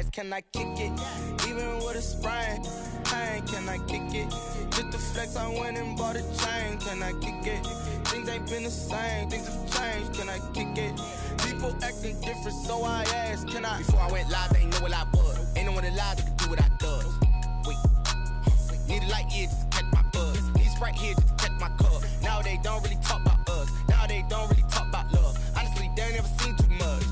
ass, can I kick it? Even with a sprain, pain, can I kick it? Just to flex, I went and bought a chain, can I kick it? Things ain't been the same, things have changed, can I kick it? People acting different, so I asked, can I? Before I went live, they ain't know what I was. Ain't no one alive that can do what I does. Wait, need a light here just to catch my buzz. Need Sprite here just to catch my cup. Now they don't really talk about us. Now they don't really talk about love. Honestly, they ain't never seen too much.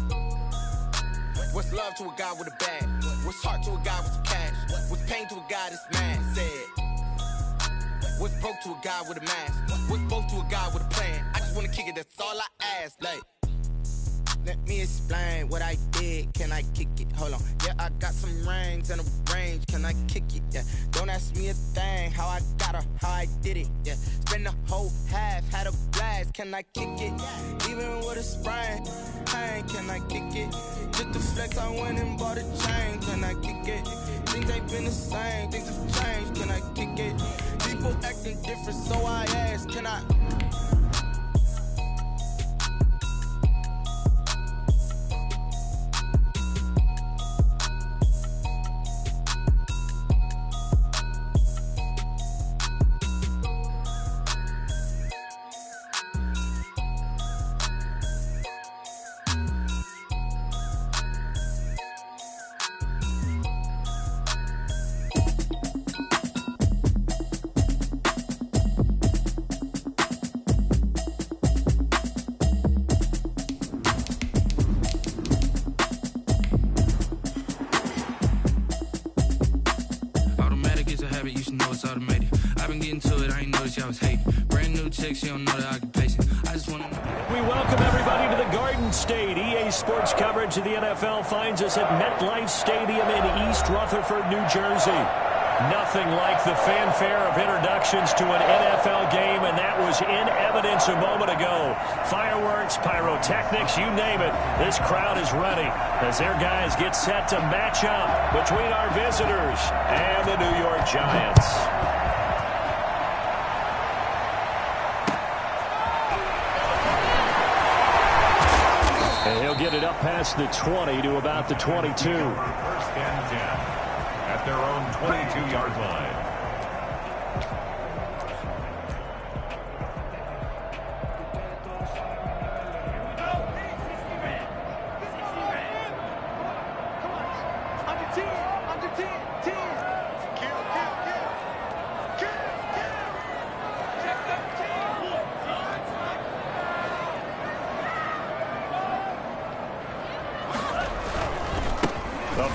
What's love to a guy with a bag? What's heart to a guy with some cash? What's pain to a guy that's mad? Said. What's broke to a guy with a mask? What's both to a guy with a plan? I just wanna kick it, that's all I ask. Like, let me explain what I did. Can I kick it? Hold on. Yeah, I got some rings and a range. Can I kick it? Yeah. Don't ask me a thing. How I got her, how I did it. Yeah. Spend the whole half, had a blast. Can I kick it? Even with a sprain, pain. Can I kick it? Just to flex, I went and bought a chain. Can I kick it? Things ain't been the same. Things have changed. Can I kick it? People acting different, so I ask. Can I? I was hating. Brand new chick, she don't know the occupation. I just want to. We welcome everybody to the Garden State. EA Sports coverage of the NFL finds us at MetLife Stadium in East Rutherford, New Jersey. Nothing like the fanfare of introductions to an NFL game, and that was in evidence a moment ago. Fireworks, pyrotechnics, you name it. This crowd is ready as their guys get set to match up between our visitors and the New York Giants. And he'll get it up past the 20 to about the 22. First and 10 at their own 22-yard line.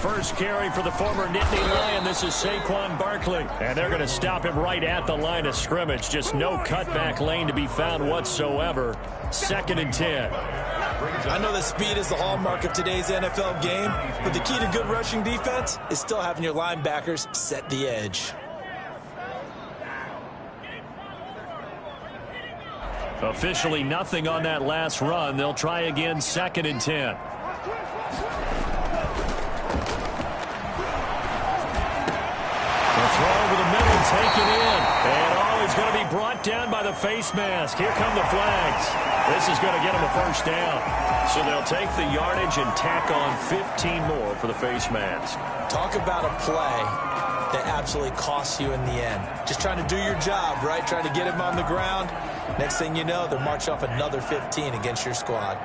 First carry for the former Nittany Lion. This is Saquon Barkley. And they're going to stop him right at the line of scrimmage. Just no cutback lane to be found whatsoever. 2nd and 10. I know that speed is the hallmark of today's NFL game, but the key to good rushing defense is still having your linebackers set the edge. Officially nothing on that last run. They'll try again 2nd and 10. Throw over the middle, taken in. And he's going to be brought down by the face mask. Here come the flags. This is going to get him a first down. So they'll take the yardage and tack on 15 more for the face mask. Talk about a play that absolutely costs you in the end. Just trying to do your job, right? Trying to get him on the ground. Next thing you know, they'll march off another 15 against your squad.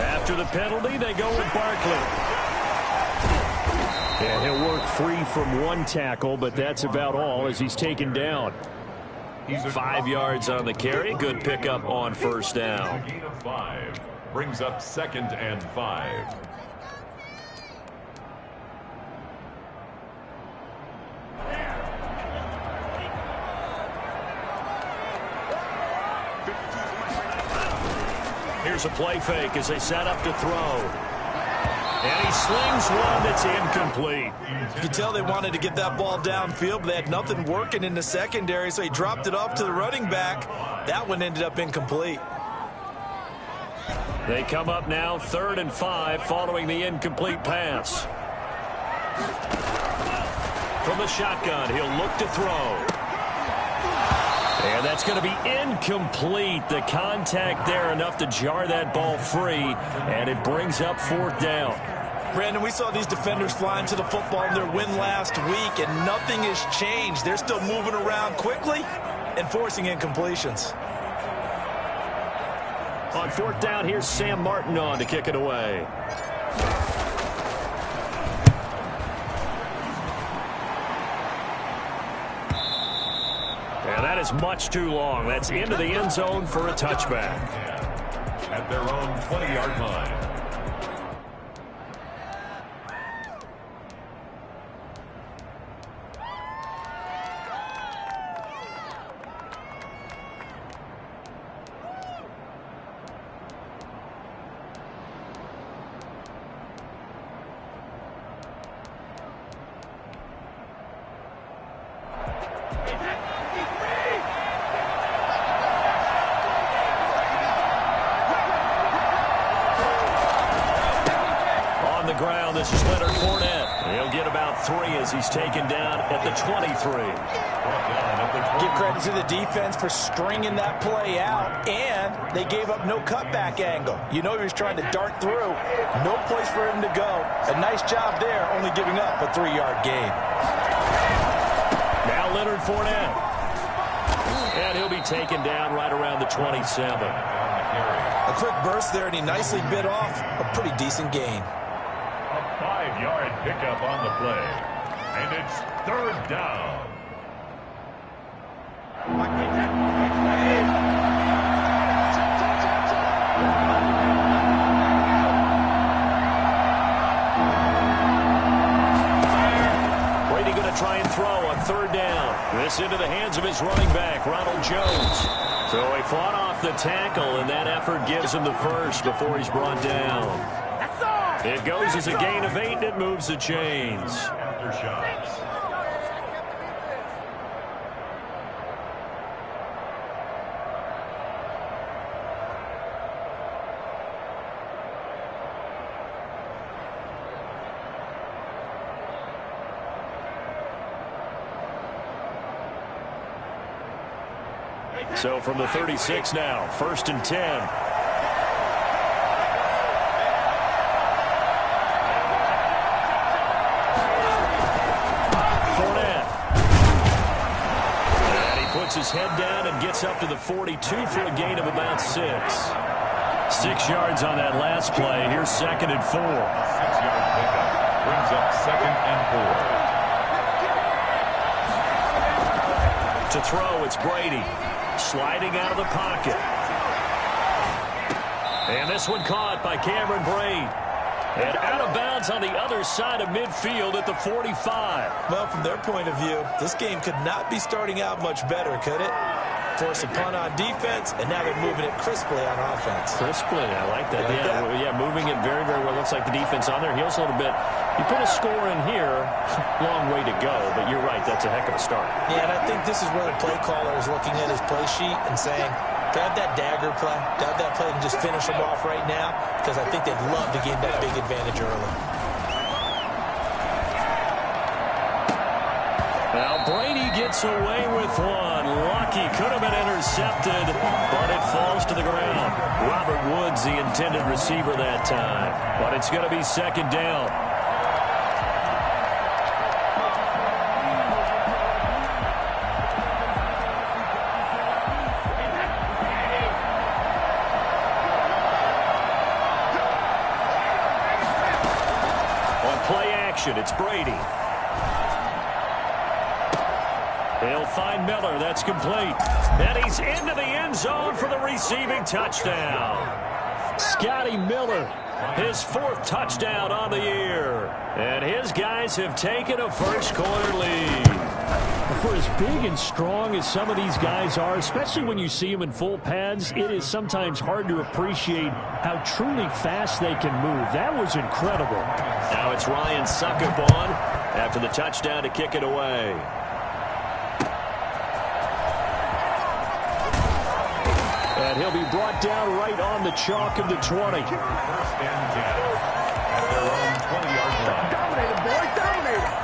After the penalty, they go with Barkley. And he'll work free from one tackle, but that's about all as he's taken down. 5 yards on the carry. Good pickup on first down. A gain of 5 brings up 2nd and 5. Here's a play fake as they set up to throw. And he slings one that's incomplete. You could tell they wanted to get that ball downfield, but they had nothing working in the secondary, so he dropped it off to the running back. That one ended up incomplete. They come up now 3rd and 5 following the incomplete pass. From the shotgun, he'll look to throw. And that's going to be incomplete. The contact there enough to jar that ball free, and it brings up 4th down. Brandon, we saw these defenders flying to the football in their win last week, and nothing has changed. They're still moving around quickly and forcing incompletions. On 4th down, here's Sam Martin on to kick it away. And that is much too long. That's into the end zone for a touchback. At their own 20-yard line. This is Leonard Fournette. He'll get about 3 as he's taken down at the 23. Give credit to the defense for stringing that play out, and they gave up no cutback angle. You know he was trying to dart through. No place for him to go. A nice job there, only giving up a 3-yard gain. Now Leonard Fournette. And he'll be taken down right around the 27. A quick burst there, and he nicely bit off a pretty decent gain. 5-yard pickup on the play. And it's 3rd down. Brady going to try and throw on 3rd down. This into the hands of his running back, Ronald Jones. So he fought off the tackle, and that effort gives him the first before he's brought down. It goes as a gain of 8, and it moves the chains. Aftershots. So from the 36 now, 1st and 10. His head down and gets up to the 42 for a gain of about 6. 6 yards on that last play. Here's 2nd and 4. 6-yard pickup brings up 2nd and 4. To throw, it's Brady. Sliding out of the pocket. And this one caught by Cameron Brate. And out of bounds on the other side of midfield at the 45. Well, from their point of view, this game could not be starting out much better, could it? Force a punt on defense, and now they're moving it crisply on offense. Crisply, I like that. Yeah, moving it very, very well. Looks like the defense on their heels a little bit. You put a score in here, long way to go, but you're right, that's a heck of a start. Yeah, and I think this is where the play caller is looking at his play sheet and saying, grab that dagger play, grab that play and just finish them off right now, because I think they'd love to gain that big advantage early. Now Brady gets away with one. Lucky, could have been intercepted, but it falls to the ground. Robert Woods, the intended receiver that time, but it's going to be 2nd down. It's Brady. He'll find Miller. That's complete. And he's into the end zone for the receiving touchdown. Scotty Miller, his 4th touchdown on the year. And his guys have taken a first-quarter lead. For as big and strong as some of these guys are, especially when you see them in full pads, it is sometimes hard to appreciate how truly fast they can move. That was incredible. Now it's Ryan Suckup on after the touchdown to kick it away. And he'll be brought down right on the chalk of the 20. 1st and 10 at their own 20-yard line. Dominated, boy, dominated.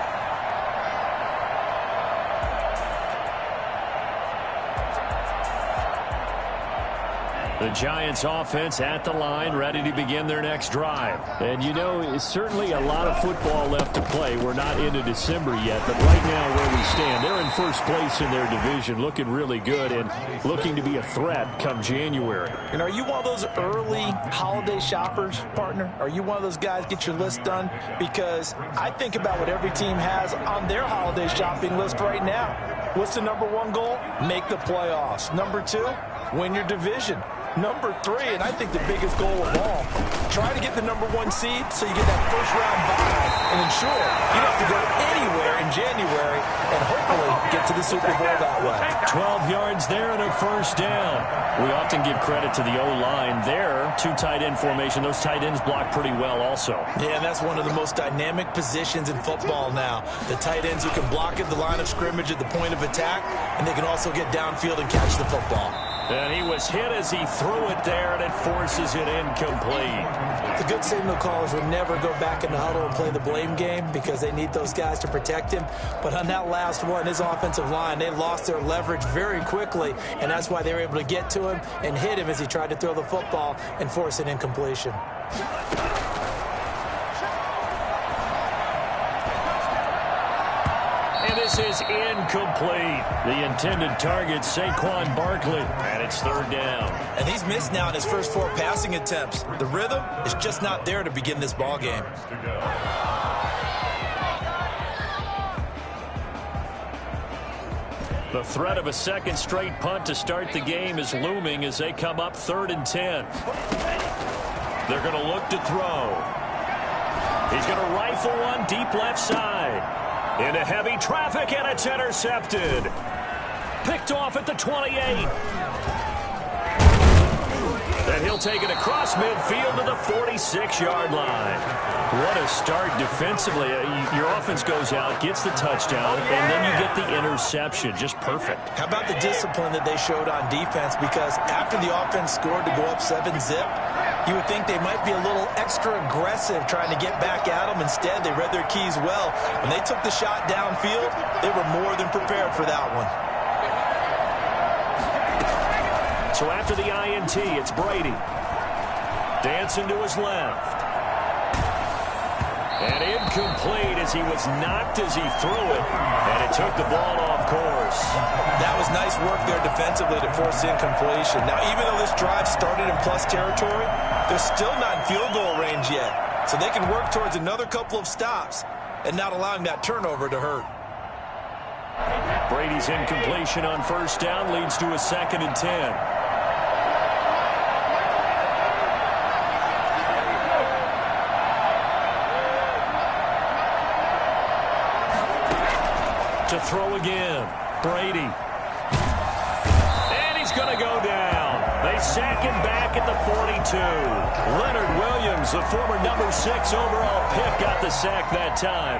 The Giants offense at the line, ready to begin their next drive. And, you know, it's certainly a lot of football left to play. We're not into December yet, but right now where we stand, they're in first place in their division, looking really good and looking to be a threat come January. And are you one of those early holiday shoppers, partner? Are you one of those guys get your list done? Because I think about what every team has on their holiday shopping list right now. What's the number one goal? Make the playoffs. Number two, win your division. Number three, and I think the biggest goal of all, try to get the number one seed so you get that first round bye and ensure you don't have to go anywhere in January and hopefully get to the Super Bowl that way. 12 yards there and a first down. We often give credit to the O-line there. Two tight end formation. Those tight ends block pretty well also. Yeah, and that's one of the most dynamic positions in football now. The tight ends who can block at the line of scrimmage at the point of attack, and they can also get downfield and catch the football. And he was hit as he threw it there, and it forces it incomplete. The good signal callers would never go back in the huddle and play the blame game because they need those guys to protect him. But on that last one, his offensive line, they lost their leverage very quickly, and that's why they were able to get to him and hit him as he tried to throw the football and force an incompletion. This is incomplete. The intended target, Saquon Barkley, and it's third down. And he's missed now in his first 4 passing attempts. The rhythm is just not there to begin this ball game. The threat of a second straight punt to start the game is looming as they come up 3rd and 10. They're going to look to throw. He's going to rifle one deep left side. Into heavy traffic, and it's intercepted. Picked off at the 28. And he'll take it across midfield to the 46-yard line. What a start defensively. Your offense goes out, gets the touchdown, and then you get the interception. Just perfect. How about the discipline that they showed on defense? Because after the offense scored to go up 7-zip, you would think they might be a little extra aggressive trying to get back at them. Instead, they read their keys well. When they took the shot downfield, they were more than prepared for that one. So after the INT, it's Brady. Dancing to his left. And incomplete as he was knocked as he threw it. And it took the ball off course. That was nice work there defensively to force incompletion. Now, even though this drive started in plus territory, they're still not in field goal range yet. So they can work towards another couple of stops and not allowing that turnover to hurt. Brady's incompletion on first down leads to a 2nd and 10. To throw again, Brady. And he's going to go down. They sack him back at the 42. Leonard Williams, the former number 6 overall pick, got the sack that time.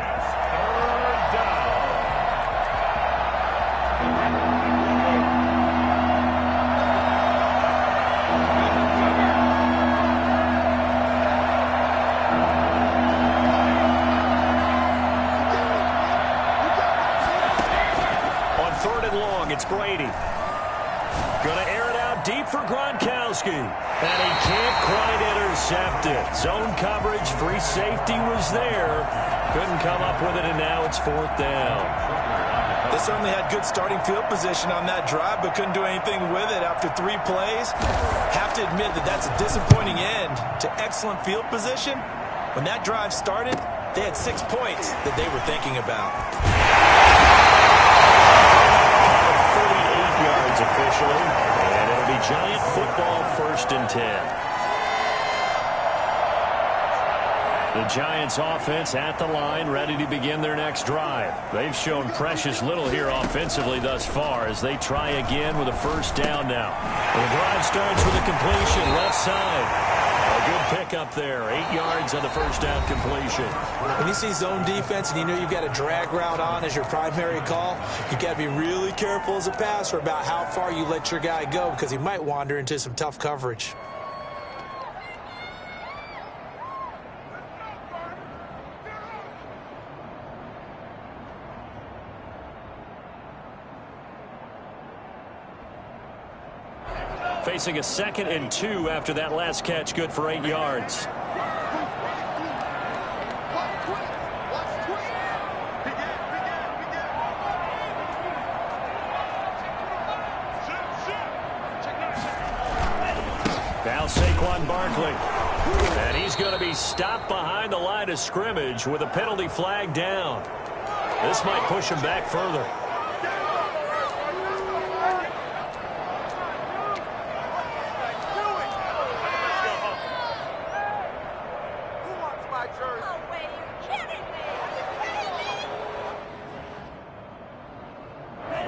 Third down. It's Brady. Going to air it out deep for Gronkowski. And he can't quite intercept it. Zone coverage, free safety was there. Couldn't come up with it, and now it's 4th down. They certainly had good starting field position on that drive, but couldn't do anything with it after 3 plays. Have to admit that that's a disappointing end to excellent field position. When that drive started, they had 6 points that they were thinking about. Officially, and it'll be Giant football 1st and 10. The Giants offense at the line, ready to begin their next drive. They've shown precious little here offensively thus far as they try again with a first down now. The drive starts with a completion left side. A good pickup there, 8 yards on the first down completion. When you see zone defense and you know you've got a drag route on as your primary call, you've got to be really careful as a passer about how far you let your guy go because he might wander into some tough coverage. facing a 2nd and 2 after that last catch, good for 8 yards. Now Saquon Barkley. And he's going to be stopped behind the line of scrimmage with a penalty flag down. This might push him back further.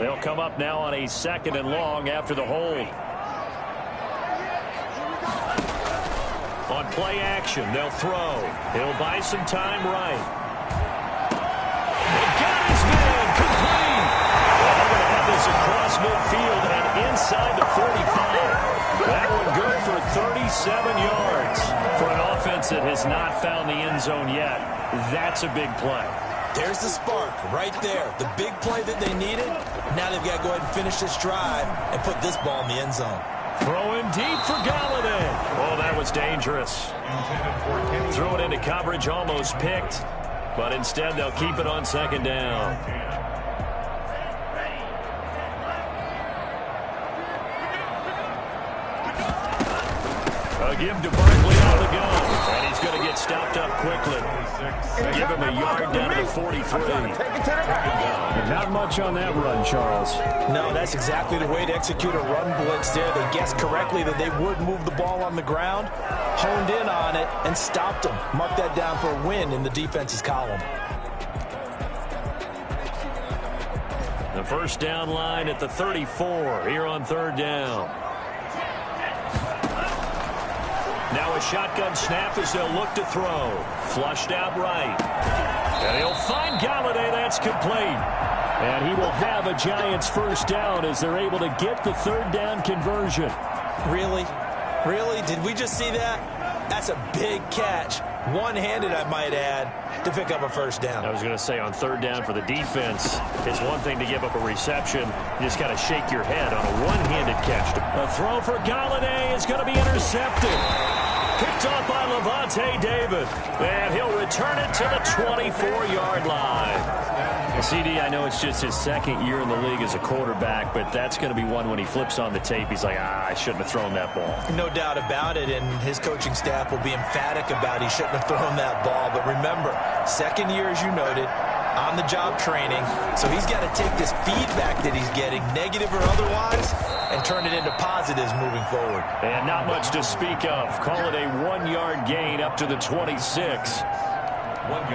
They'll come up now on a 2nd and long after the hold. On play action, they'll throw. He'll buy some time right. He got his man, complete. Well, they're going to have this across midfield and inside the 45. That one good for 37 yards. For an offense that has not found the end zone yet, that's a big play. There's the spark right there. The big play that they needed. Now they've got to go ahead and finish this drive and put this ball in the end zone. Throwing deep for Galladay. Oh, that was dangerous. Threw it into coverage, almost picked. But instead, they'll keep it on 2nd down. A give to Barkley on the go. And he's going to get stopped up quickly. Give him a yard down to the 43. Not much on that run, Charles. No, that's exactly the way to execute a run blitz there. They guessed correctly that they would move the ball on the ground, honed in on it, and stopped them. Mark that down for a win in the defense's column. The first down line at the 34 here on 3rd down. Now a shotgun snap as they'll look to throw. Flushed out right. And he'll find Galladay. That's complete. And he will have a Giants first down as they're able to get the 3rd down conversion. Really? Really? Did we just see that? That's a big catch. One-handed, I might add, to pick up a first down. I was going to say on 3rd down for the defense, it's one thing to give up a reception. You just got to shake your head on a one-handed catch. A throw for Galladay is going to be intercepted. Picked off by Levante David. And he'll return it to the 24-yard line. CD, I know it's just his 2nd year in the league as a quarterback, but that's going to be one when he flips on the tape. He's like, I shouldn't have thrown that ball. No doubt about it, and his coaching staff will be emphatic about he shouldn't have thrown that ball. But remember, 2nd year, as you noted, on-the-job training. So he's got to take this feedback that he's getting, negative or otherwise, and turn it into positives moving forward. And not much to speak of. Call it a 1-yard gain up to the 26.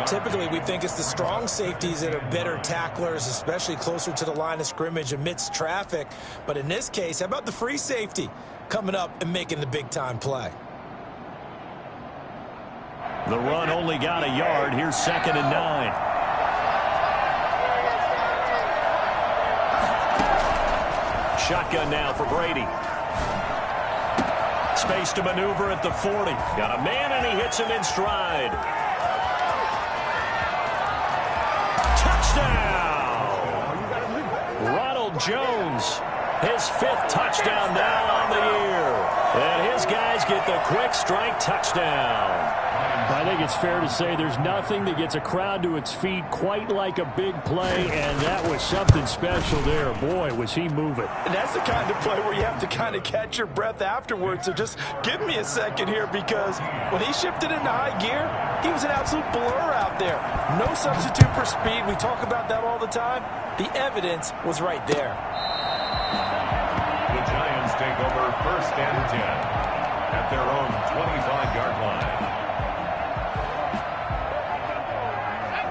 Typically, we think it's the strong safeties that are better tacklers, especially closer to the line of scrimmage amidst traffic. But in this case, how about the free safety coming up and making the big-time play? The run only got a yard. Here's 2nd and 9. Shotgun now for Brady. Space to maneuver at the 40. Got a man, and he hits him in stride. Ronald Jones, his 5th touchdown now on the year. And his guys get the quick strike touchdown. I think it's fair to say there's nothing that gets a crowd to its feet quite like a big play, and that was something special there. Boy, was he moving. And that's the kind of play where you have to kind of catch your breath afterwards. So just give me a second here, because when he shifted into high gear, he was an absolute blur out there. No substitute for speed. We talk about that all the time. The evidence was right there. The Giants take over 1st and 10 at their own 25-yard line.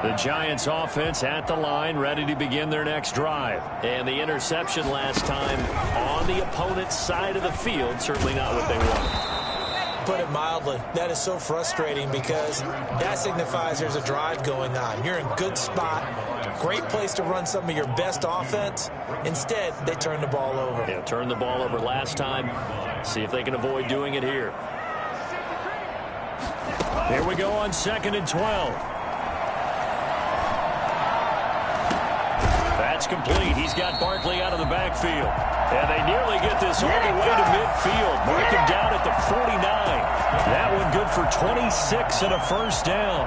The Giants offense at the line, ready to begin their next drive. And the interception last time on the opponent's side of the field, certainly not what they wanted. Put it mildly, that is so frustrating, because that signifies there's a drive going on. You're in good spot, great place to run some of your best offense. Instead, they turn the ball over. Yeah, turned the ball over last time. See if they can avoid doing it here. Here we go on 2nd and 12. That's complete. He's got Barkley out of the backfield. And they nearly get this all the way to midfield. Mark him down at the 49. That one good for 26 and a first down.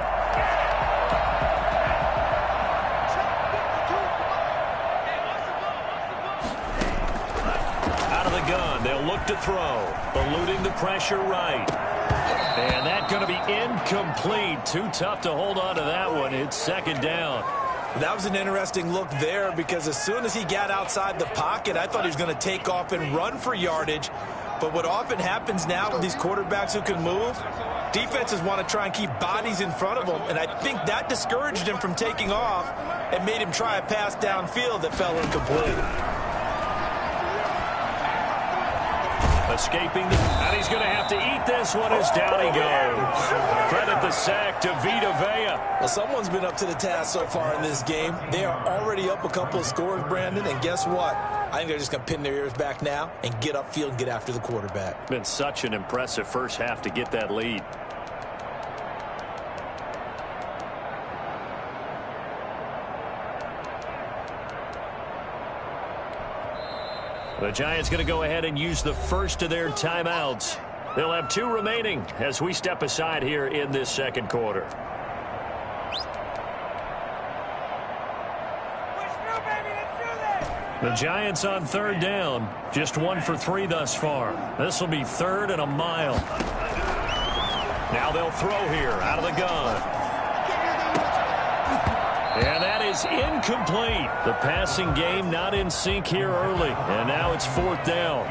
Out of the gun, they'll look to throw. Eluding the pressure right. And that's going to be incomplete. Too tough to hold on to that one. It's second down. That was an interesting look there because as soon as he got outside the pocket, I thought he was going to take off and run for yardage. But what often happens now with these quarterbacks who can move, defenses want to try and keep bodies in front of them, and I think that discouraged him from taking off and made him try a pass downfield that fell incomplete. Escaping, and he's going to have to eat this one as down he goes. Credit the sack to Vita Vea. Well, someone's been up to the task so far in this game. They are already up a couple of scores, Brandon, and guess what? I think they're just going to pin their ears back now and get upfield and get after the quarterback. Been such an impressive first half to get that lead. The Giants going to go ahead and use the first of their timeouts. They'll have 2 remaining as we step aside here in this second quarter. The Giants on third down, just 1 for 3 thus far. This will be 3rd and a mile. Now they'll throw here out of the gun. And that is incomplete. The passing game not in sync here early. And now it's 4th down.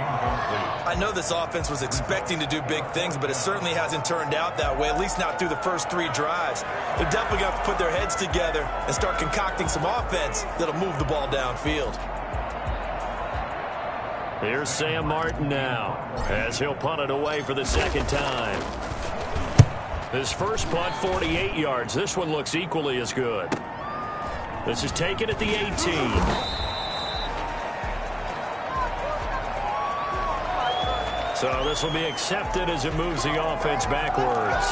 I know this offense was expecting to do big things, but it certainly hasn't turned out that way, at least not through the first 3 drives. They're definitely going to have to put their heads together and start concocting some offense that'll move the ball downfield. Here's Sam Martin now as he'll punt it away for the second time. His first punt, 48 yards. This one looks equally as good. This is taken at the 18. So this will be accepted as it moves the offense backwards.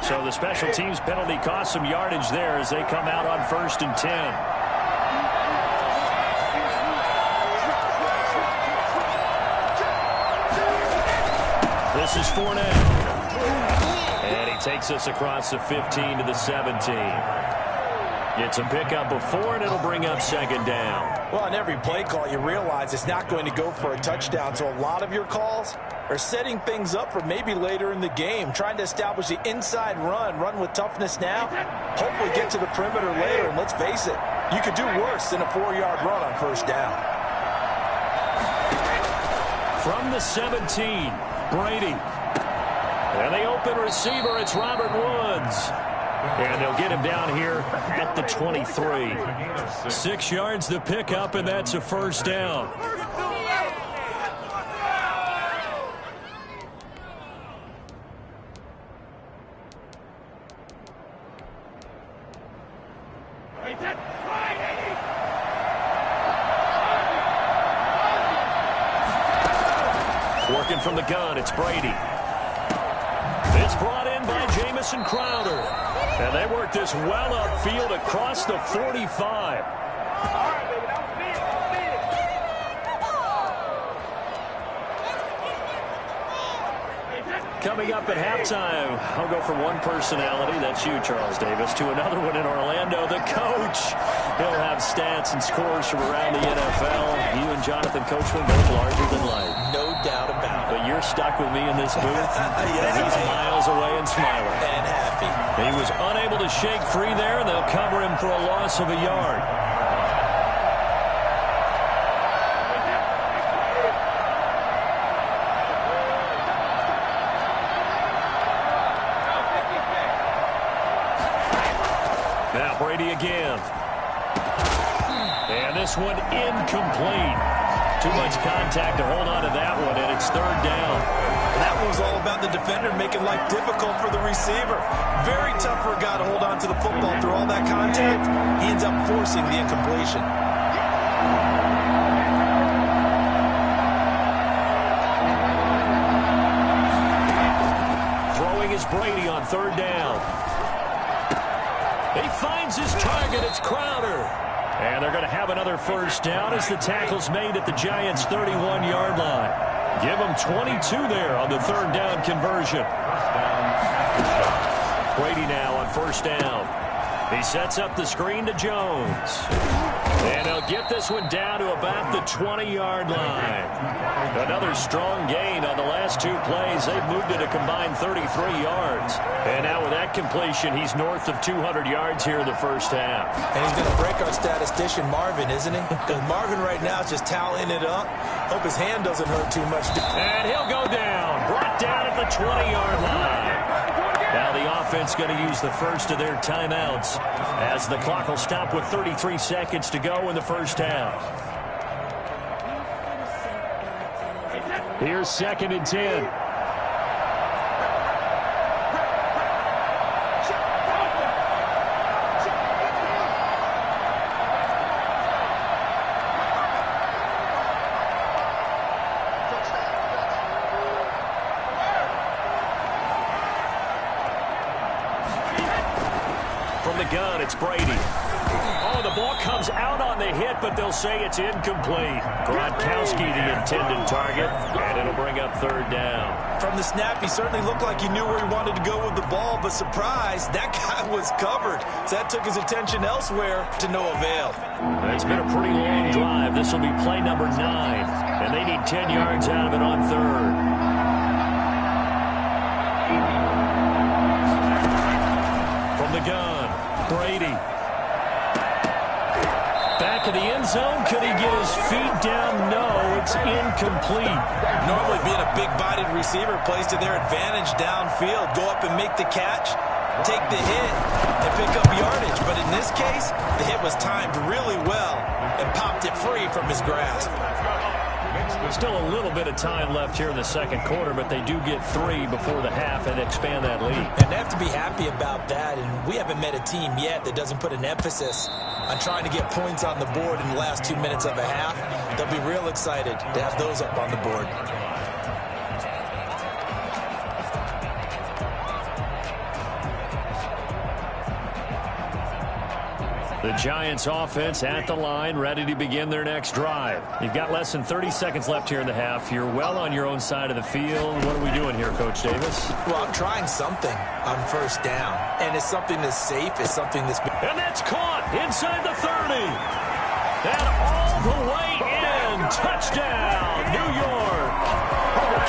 So the special teams penalty cost some yardage there as they come out on 1st and 10. This is 4 now. And he takes us across the 15 to the 17. Gets a pickup before, and it'll bring up second down. Well, on every play call, you realize it's not going to go for a touchdown. So a lot of your calls are setting things up for maybe later in the game, trying to establish the inside run with toughness now, hopefully get to the perimeter later. And let's face it, you could do worse than a 4-yard run on 1st down. From the 17, Brady. And the open receiver, it's Robert Woods. And they'll get him down here at the 23. 6 yards to pick up, and that's a first down. Working from the gun, it's Brady. It's brought in by Jamison Crowder. And they work this well upfield across the 45. Coming up at halftime, I'll go from one personality, that's you, Charles Davis, to another one in Orlando, the coach. He'll have stats and scores from around the NFL. You and Jonathan Coachman both larger than life. No doubt about it. But you're stuck with me in this booth, yes, and he's miles away and smiling. And happy. He was unable to shake free there, and they'll cover him for a loss of a yard. Now Brady again. And this one incomplete. Too much contact to hold on to that one, and it's 3rd down. That was all about the defender making life difficult for the receiver. Very tough for a guy to hold on to the football through all that contact. He ends up forcing the incompletion. Throwing is Brady on 3rd down. He finds his target. It's Crowder. And they're going to have another first down as the tackle's made at the Giants' 31-yard line. Give them 22 there on the third down conversion. Brady now on first down. He sets up the screen to Jones. And he'll get this one down to about the 20-yard line. Another strong gain on the last two plays. They've moved it a combined 33 yards. And now with that completion, he's north of 200 yards here in the first half. And he's going to break our statistician Marvin, isn't he? Because Marvin right now is just toweling it up. Hope his hand doesn't hurt too much. And he'll go down. Brought down at the 20-yard line. Now the offense going to use the first of their timeouts as the clock will stop with 33 seconds to go in the first half. Here's 2nd and 10. From the gun, it's Brady. Oh, the ball comes out on the hit, but they'll say it's incomplete. Gronkowski, the intended target, and it'll bring up third down. From the snap, he certainly looked like he knew where he wanted to go with the ball, but surprise, that guy was covered. So that took his attention elsewhere to no avail. It's been a pretty long drive. This will be play number 9, and they need 10 yards out of it on third. From the gun, Brady. Back of the end zone. Could he get his feet down? No, it's incomplete. Normally being a big-bodied receiver plays to their advantage downfield. Go up and make the catch, take the hit, and pick up yardage. But in this case, the hit was timed really well and popped it free from his grasp. Still a little bit of time left here in the second quarter, but they do get 3 before the half and expand that lead. And they have to be happy about that. And we haven't met a team yet that doesn't put an emphasis on trying to get points on the board in the last 2 minutes of a half. They'll be real excited to have those up on the board. The Giants offense at the line, ready to begin their next drive. You've got less than 30 seconds left here in the half. You're well on your own side of the field. What are we doing here, Coach Davis? Well, I'm trying something on first down. And it's something that's safe. It's something that's... And that's caught inside the 30. And all the way in. Touchdown, New York.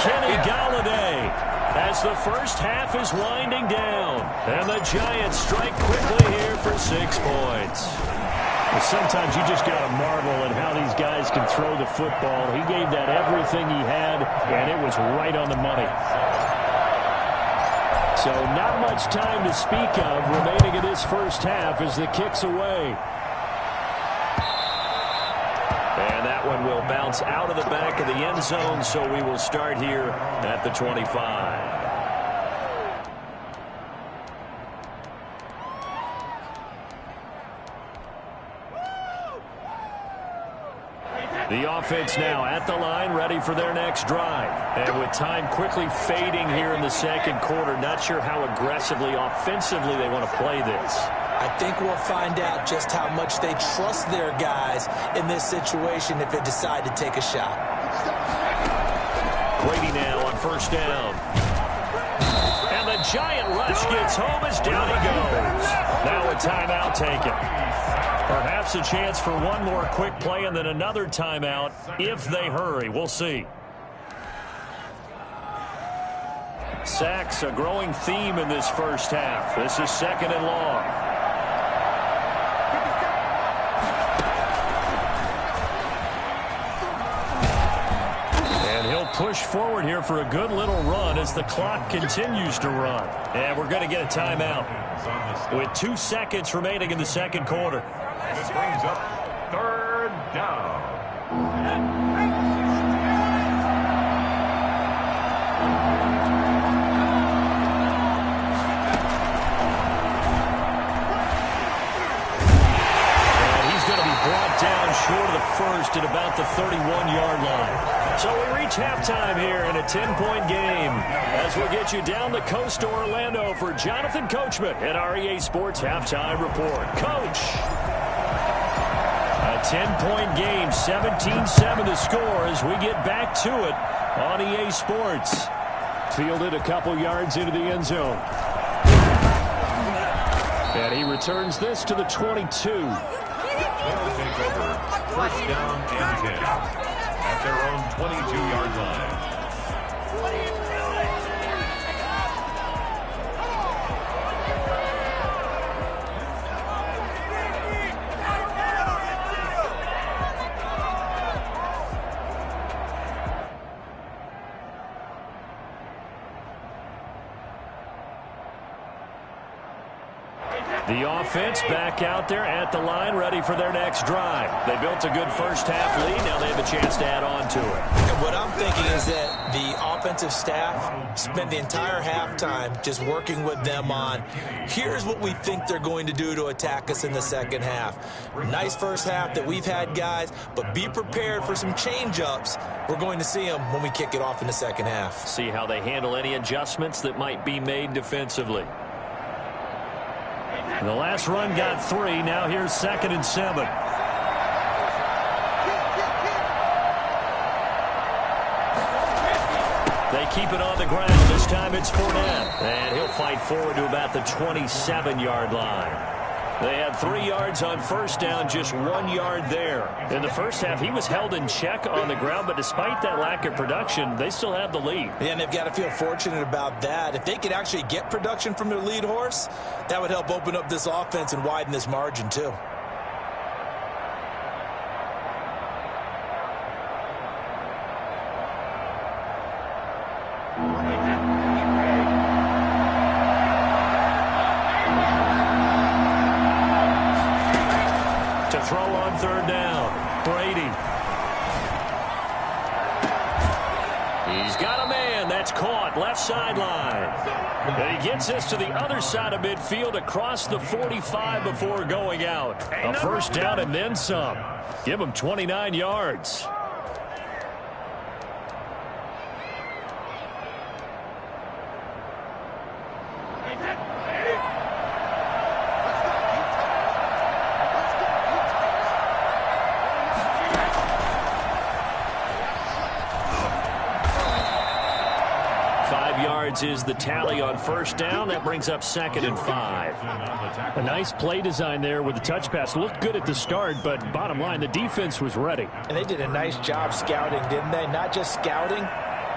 Kenny Galladay. As the first half is winding down. And the Giants strike quickly here for 6 points. Well, sometimes you just got to marvel at how these guys can throw the football. He gave that everything he had, and it was right on the money. So not much time to speak of remaining in this first half as the kick's away. And that one will bounce out of the back of the end zone, so we will start here at the 25. The offense now at the line, ready for their next drive. And with time quickly fading here in the second quarter, not sure how aggressively, offensively they want to play this. I think we'll find out just how much they trust their guys in this situation if they decide to take a shot. Brady now on first down. And the giant rush gets home as down he goes. Now a timeout taken. Perhaps a chance for one more quick play and then another timeout if they hurry. We'll see. Sacks, a growing theme in this first half. This is 2nd and long. Push forward here for a good little run as the clock continues to run. And we're going to get a timeout with 2 seconds remaining in the second quarter. And it brings up third down. And he's going to be brought down short of the first at about the 31-yard line. So we reach halftime here in a 10-point game as as we'll get you down the coast to Orlando for Jonathan Coachman at our EA Sports Halftime Report. Coach. A 10-point game, 17-7 the score as we get back to it on EA Sports. Fielded a couple yards into the end zone. And he returns this to the 22. They'll take over first down and 10 at their own 22-yard line. The offense back out there at the line, ready for their next drive. They built a good first-half lead. Now they have a chance to add on to it. And what I'm thinking is that the offensive staff spent the entire halftime just working with them on, here's what we think they're going to do to attack us in the second half. Nice first half that we've had, guys, but be prepared for some change-ups. We're going to see them when we kick it off in the second half. See how they handle any adjustments that might be made defensively. The last run got 3. Now here's 2nd and 7. They keep it on the ground. This time it's Fournette. And he'll fight forward to about the 27-yard line. They had 3 yards on first down, just 1 yard there. In the first half, he was held in check on the ground, but despite that lack of production, they still have the lead. Yeah, and they've got to feel fortunate about that. If they could actually get production from their lead horse, that would help open up this offense and widen this margin, too. To throw on third down, Brady. He's got a man. That's caught left sideline. And he gets this to the other side of midfield across the 45 before going out. A first down and then some. Give him 29 yards. Is the tally on first down. That brings up 2nd and 5. A nice play design there with the touch pass. Looked good at the start, but bottom line, the defense was ready. And they did a nice job scouting, didn't they? Not just scouting,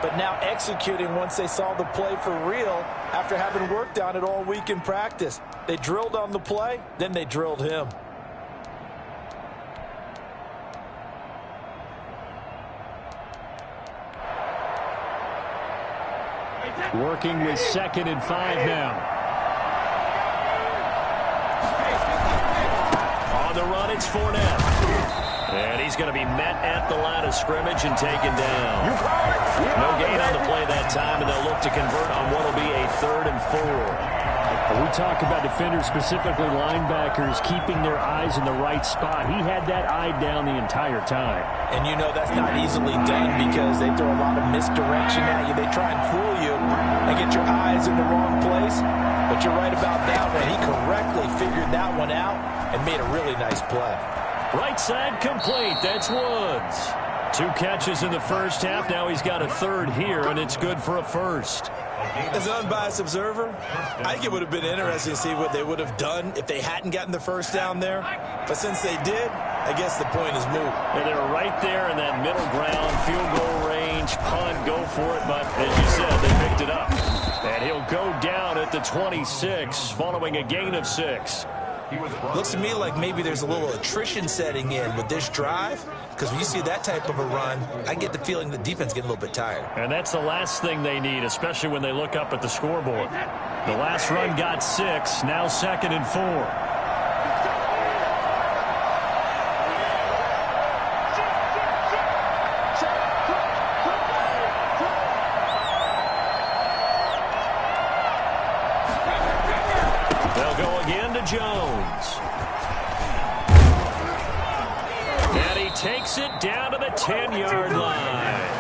but now executing once they saw the play for real after having worked on it all week in practice. They drilled on the play, then they drilled him. Working with 2nd and 5 now. On the run, it's Fournette. And he's going to be met at the line of scrimmage and taken down. No gain on the play that time, and they'll look to convert on what will be a 3rd and 4. We talk about defenders, specifically linebackers, keeping their eyes in the right spot. He had that eye down the entire time. And you know that's not easily done because they throw a lot of misdirection at you. They try and fool you and get your eyes in the wrong place. But you're right about that one. He correctly figured that one out and made a really nice play. Right side complete. That's Woods. 2 catches in the first half. Now he's got a 3rd here, and it's good for a 1st. As an unbiased observer, I think it would have been interesting to see what they would have done if they hadn't gotten the first down there. But since they did, I guess the point is moot. And they're right there in that middle ground, field goal range, punt, go for it. But as you said, they picked it up. And he'll go down at the 26 following a gain of 6. Looks to me like maybe there's a little attrition setting in with this drive, because when you see that type of a run, I get the feeling the defense getting a little bit tired. And that's the last thing they need, especially when they look up at the scoreboard. The last run got 6, now 2nd and 4. Jones. And he takes it down to the 10-yard line.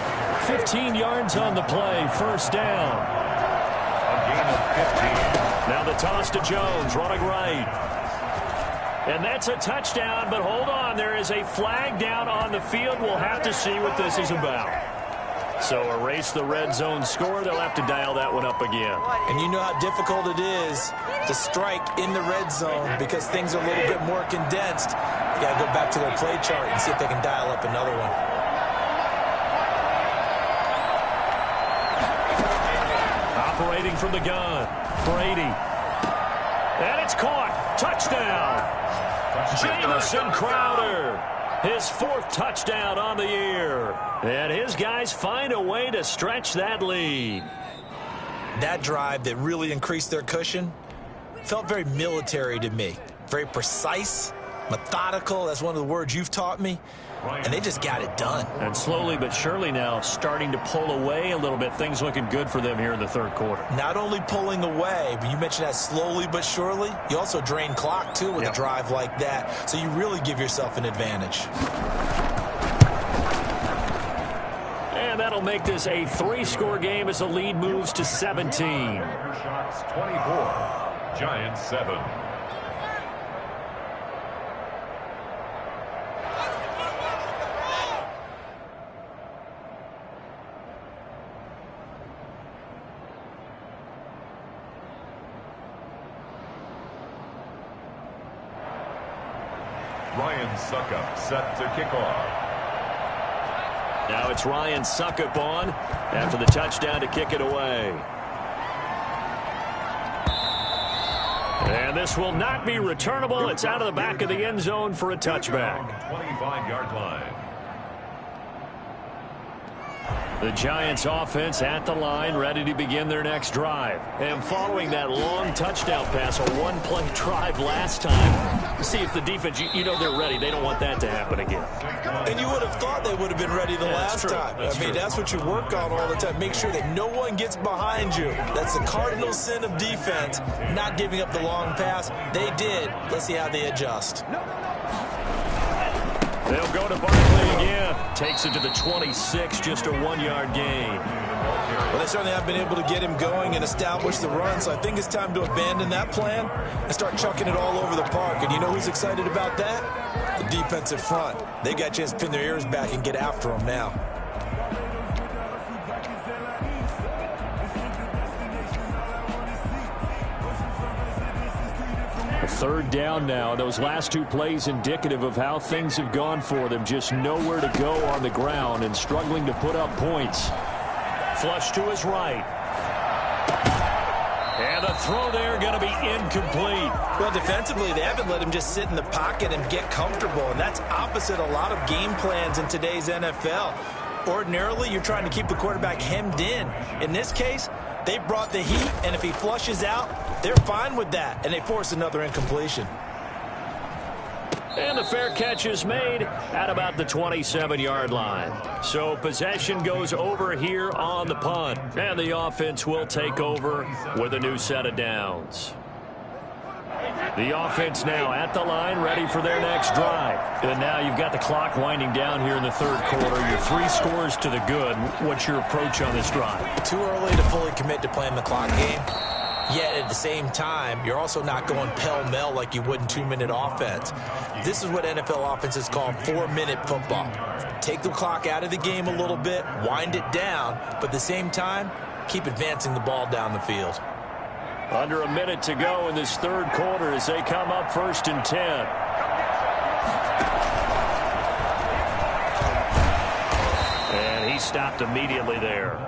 15 yards on the play, first down. gain of 15. Now the toss to Jones, running right. And that's a touchdown, but hold on. There is a flag down on the field. We'll have to see what this is about. So erase the red zone score. They'll have to dial that one up again. And you know how difficult it is to strike in the red zone because things are a little bit more condensed. You got to go back to their play chart and see if they can dial up another one. Operating from the gun, Brady. And it's caught. Touchdown. Jamison Crowder, his 4th touchdown on the year. And his guys find a way to stretch that lead. That drive that really increased their cushion felt very military to me. Very precise, methodical. That's one of the words you've taught me. And they just got it done. And slowly but surely now starting to pull away a little bit. Things looking good for them here in the 3rd quarter. Not only pulling away, but you mentioned that slowly but surely. You also drain clock, too, with a drive like that. So you really give yourself an advantage. And that'll make this a 3-score game as the lead moves to 17. Shots 24. Giants 7. Ryan Suckup set to kick off. Now it's Ryan Suckup on after the touchdown to kick it away. And this will not be returnable. It's out of the back of the end zone for a touchback. 25-yard line. The Giants offense at the line, ready to begin their next drive. And following that long touchdown pass, a one-play drive last time, see if the defense, you know they're ready. They don't want that to happen again. And you would have thought they would have been ready the last time. I mean, that's what you work on all the time. Make sure that no one gets behind you. That's the cardinal sin of defense, not giving up the long pass. They did. Let's see how they adjust. They'll go to Barkley again. Takes it to the 26, just a 1-yard gain. Well, they certainly have been able to get him going and establish the run, so I think it's time to abandon that plan and start chucking it all over the park. And you know who's excited about that? The defensive front. They got a chance to pin their ears back and get after him now. Third down now. Those last 2 plays indicative of how things have gone for them. Just nowhere to go on the ground and struggling to put up points. Flush to his right. And the throw there going to be incomplete. Well, defensively, they haven't let him just sit in the pocket and get comfortable, and that's opposite a lot of game plans in today's NFL. Ordinarily, you're trying to keep the quarterback hemmed in. In this case, they brought the heat, and if he flushes out, they're fine with that, and they force another incompletion. And the fair catch is made at about the 27-yard line. So possession goes over here on the punt, and the offense will take over with a new set of downs. The offense now at the line, ready for their next drive. And now you've got the clock winding down here in the 3rd quarter. Your 3 scores to the good. What's your approach on this drive? Too early to fully commit to playing the clock game. Yet at the same time, you're also not going pell-mell like you would in 2-minute offense. This is what NFL offenses call 4-minute football. Take the clock out of the game a little bit, wind it down, but at the same time, keep advancing the ball down the field. Under a minute to go in this 3rd quarter as they come up 1st and 10. And he stopped immediately there.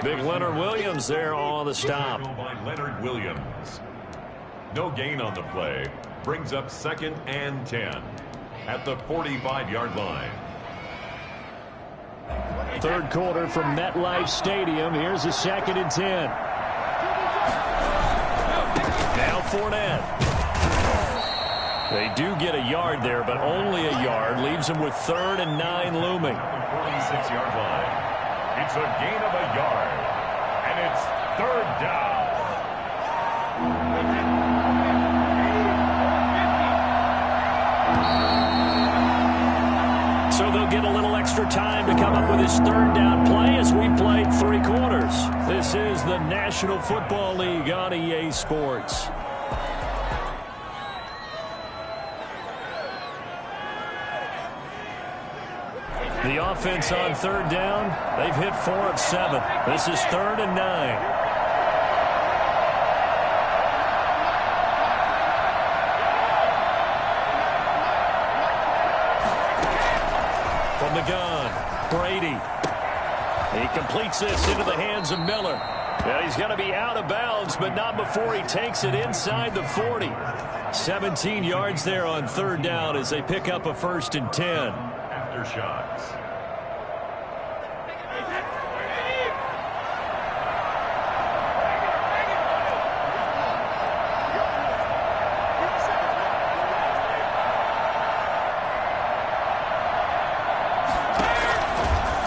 Big Leonard Williams there on the stop. By Leonard Williams. No gain on the play. Brings up 2nd and 10 at the 45-yard line. 3rd quarter from MetLife Stadium. Here's a 2nd and 10. Now Fournette. They do get a yard there, but only a yard. Leaves them with 3rd and 9 looming. 46-yard line. It's a gain of a yard, and it's 3rd down. So they'll get a little extra time to come up with his 3rd down play as we played 3 quarters. This This is the National Football League on EA Sports. The offense on third down, they've hit 4 of 7. This is 3rd and 9. From the gun, Brady. He completes this into the hands of Miller. And he's going to be out of bounds, but not before he takes it inside the 40. 17 yards there on third down as they pick up a 1st and 10. Aftershots.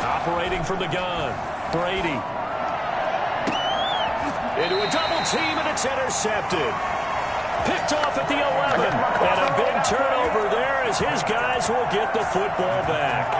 Operating from the gun, Brady. Into a double team, and it's intercepted. Picked off at the 11. And a big turnover there as his guys will get the football back.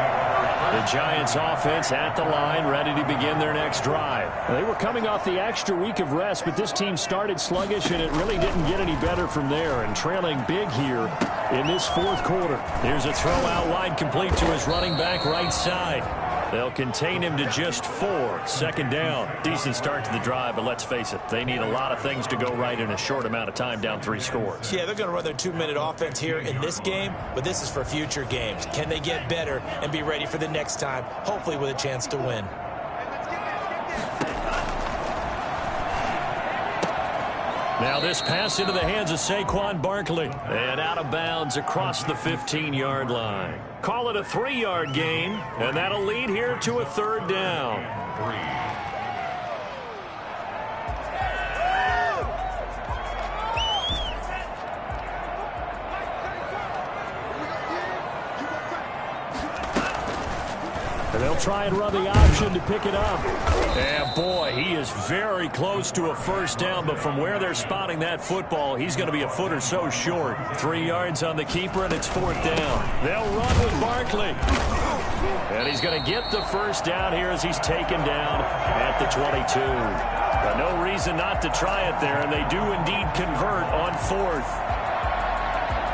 The Giants offense at the line, ready to begin their next drive. They were coming off the extra week of rest, but this team started sluggish, and it really didn't get any better from there. And trailing big here in this 4th quarter. Here's a throw out wide, complete to his running back right side. They'll contain him to just 4. 2nd down. Decent start to the drive, but let's face it, they need a lot of things to go right in a short amount of time, down 3 scores. Yeah, they're going to run their 2-minute offense here in this game, but this is for future games. Can they get better and be ready for the next time, hopefully with a chance to win? Now this pass into the hands of Saquon Barkley. And out of bounds across the 15-yard line. Call it a 3-yard gain, and that'll lead here to a 3rd down. 3. And they'll try and run the option to pick it up. And boy, he is very close to a 1st down, but from where they're spotting that football, he's going to be a foot or so short. 3 yards on the keeper, and it's 4th down. They'll run with Barkley. And he's going to get the 1st down here as he's taken down at the 22. But no reason not to try it there, and they do indeed convert on 4th.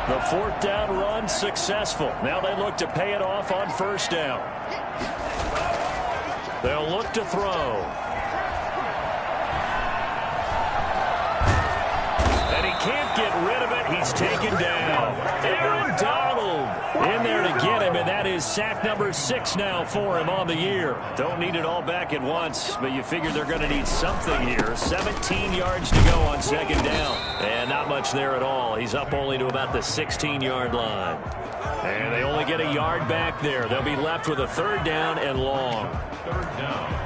The 4th down run successful. Now they look to pay it off on 1st down. They'll look to throw. And he can't get rid of it. He's taken down. Aaron Donald in there to get him, and that is sack number 6 now for him on the year. Don't need it all back at once, but you figure they're going to need something here. 17 yards to go on 2nd down. And not much there at all. He's up only to about the 16-yard line. And they only get a yard back there. They'll be left with a 3rd down and long. 3rd down.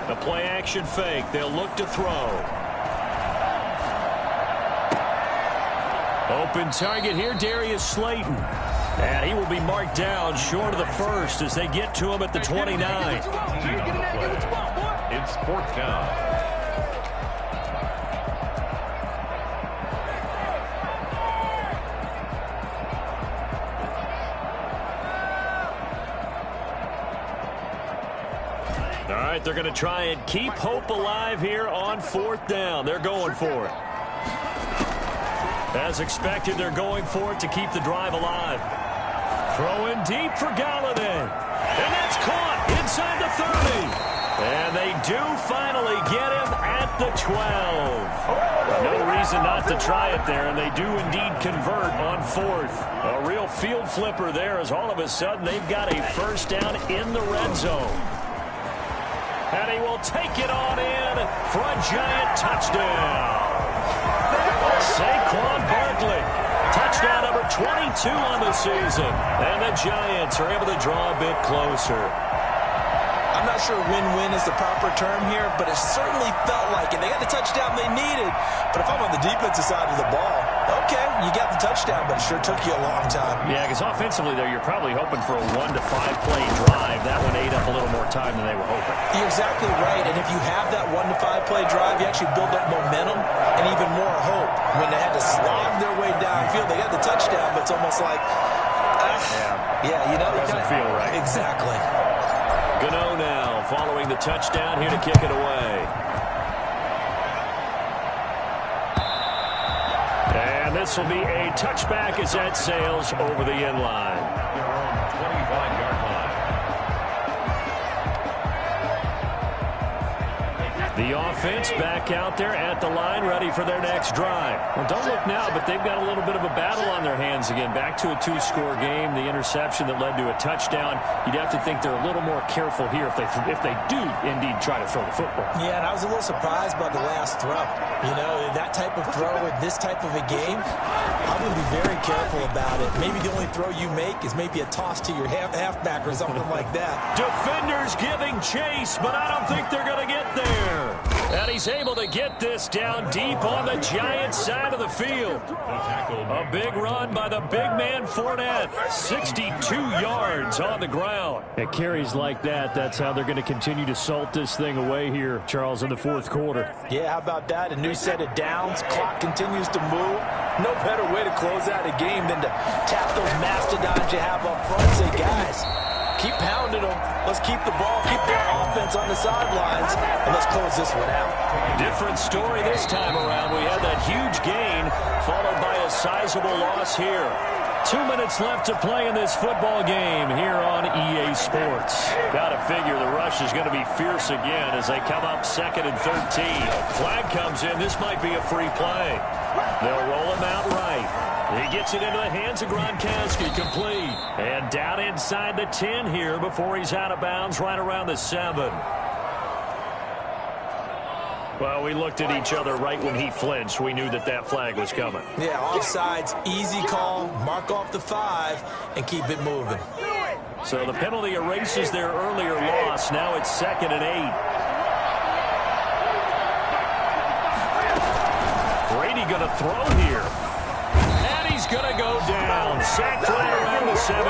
The play action fake. They'll look to throw. Open target here, Darius Slayton. And he will be marked down short of the 1st as they get to him at the 29. It's 4th down. All right, they're going to try and keep hope alive here on 4th down. They're going for it. As expected, they're going for it to keep the drive alive. Throwing deep for Galladay. And that's caught inside the 30. And they do finally get him at the 12. No reason not to try it there, and they do indeed convert on 4th. A real field flipper there as all of a sudden they've got a 1st down in the red zone. And he will take it on in for a Giant touchdown. Saquon Barkley. Touchdown number 22 on the season. And the Giants are able to draw a bit closer. I'm not sure win-win is the proper term here, but it certainly felt like it. They got the touchdown they needed. But if I'm on the defensive side of the ball, okay, you got the touchdown, but it sure took you a long time. Yeah, because offensively there, you're probably hoping for a 1 to 5 play drive. That one ate up a little more time than they were hoping. You're exactly right, and if you have that 1 to 5 play drive, you actually build up momentum and even more hope. When they had to slog their way downfield, they got the touchdown, but it's almost like, Doesn't feel right. Exactly. Gano now following the touchdown, here to kick it away. And this will be a touchback as that sails over the end line. 25-yard line. The offense back out there at the line, ready for their next drive. Well, don't look now, but they've got a little bit of a battle on their hands again. Back to a 2-score game. The interception that led to a touchdown. You'd have to think they're a little more careful here if they do indeed try to throw the football. Yeah, and I was a little surprised by the last throw. You know, that type of throw in this type of a game, I'm going to be very careful about it. Maybe the only throw you make is maybe a toss to your halfback or something like that. Defenders giving chase, but I don't think they're going to get there. And he's able to get this down deep on the Giants side of the field. A big run by the big man Fournette. 62 yards on the ground. At carries like that, that's how they're going to continue to salt this thing away here, Charles, in the fourth quarter. Yeah, how about that? A new set of downs. Clock continues to move. No better way to close out a game than to tap those mastodons you have up front and say, guys, keep pounding them. Let's keep the ball, keep their offense on the sidelines, and let's close this one out. Different story this time around. We had that huge gain followed by a sizable loss here. 2 minutes left to play in this football game here on EA Sports. Got to figure the rush is going to be fierce again as they come up 2nd and 13. Flag comes in. This might be a free play. They'll roll him out right. He gets it into the hands of Gronkowski, complete. And down inside the 10 here before he's out of bounds right around the 7. Well, we looked at each other right when he flinched. We knew that flag was coming. Yeah, offsides, easy call, mark off the 5, and keep it moving. So the penalty erases their earlier loss. Now it's 2nd and 8. Brady going to throw here. He's going to go down. Sacked right around the 17.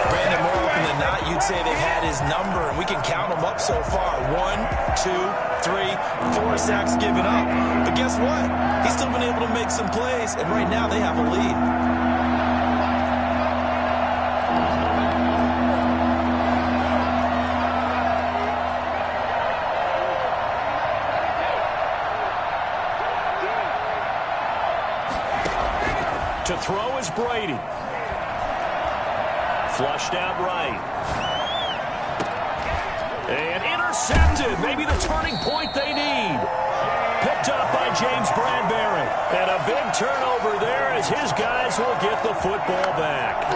Brandon, more often than not, you'd say they've had his number, and we can count them up so far. 1, 2, 3, 4 sacks given up. But guess what? He's still been able to make some plays, and right now they have a lead. To throw is Brady. Flushed out right. And intercepted. Maybe the turning point they need. Picked up by James Bradbury. And a big turnover there as his guys will get the football back.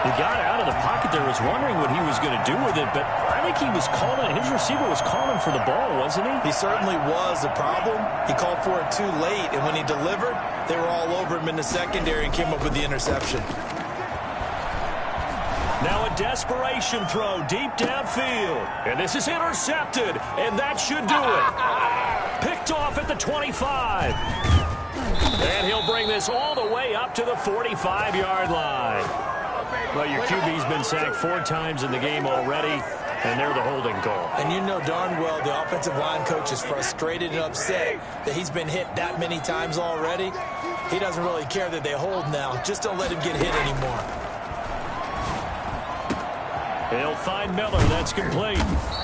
He got out of the pocket there, was wondering what he was going to do with it, but I think he was calling, his receiver was calling for the ball, wasn't he? He certainly was. The problem, he called for it too late, and when he delivered, they were all over him in the secondary and came up with the interception. Now a desperation throw deep downfield. And this is intercepted, and that should do it. Picked off at the 25. And he'll bring this all the way up to the 45-yard line. Well, your QB's been sacked 4 times in the game already, and they're the holding call. And you know darn well the offensive line coach is frustrated and upset that he's been hit that many times already. He doesn't really care that they hold now. Just don't let him get hit anymore. They'll find Miller. That's complete.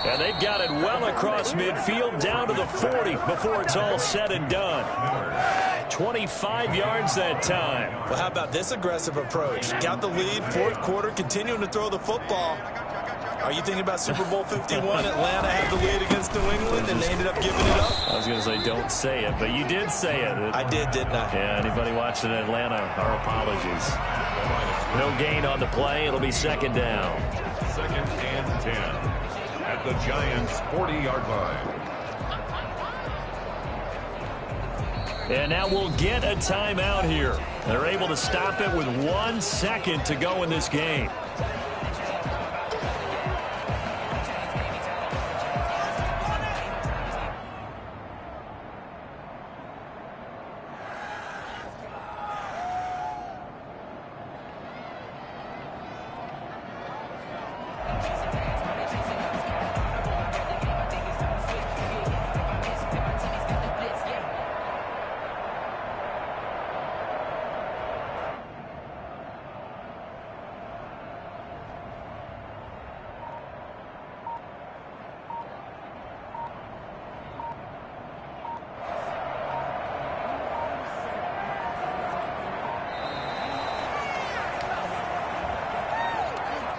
And they've got it well across midfield down to the 40 before it's all said and done. 25 yards that time. Well, how about this aggressive approach? Got the lead, fourth quarter, continuing to throw the football. Are you thinking about Super Bowl 51? Atlanta had the lead against New England, and they ended up giving it up? I was going to say don't say it, but you did say it. I did, didn't I? Yeah, anybody watching Atlanta, our apologies. No gain on the play. It'll be 2nd down. 2nd and 10 at the Giants' 40-yard line. And now we'll get a timeout here. They're able to stop it with 1 second to go in this game.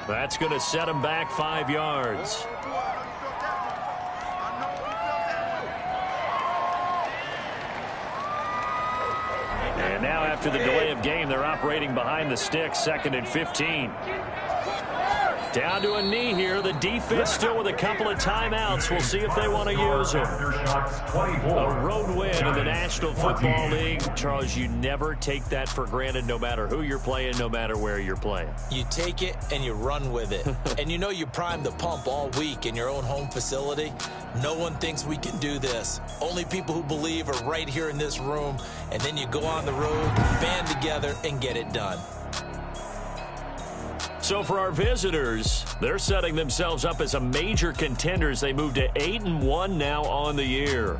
That's going to set him back 5 yards. And now after the delay of game, they're operating behind the sticks, 2nd and 15. Down to a knee here. The defense still with a couple of timeouts. We'll see if they want to use them. A road win in the National Football League. Charles, you never take that for granted no matter who you're playing, no matter where you're playing. You take it and you run with it. And you know you primed the pump all week in your own home facility. No one thinks we can do this. Only people who believe are right here in this room. And then you go on the road, band together, and get it done. So for our visitors, they're setting themselves up as a major contender as they move to 8-1 now on the year.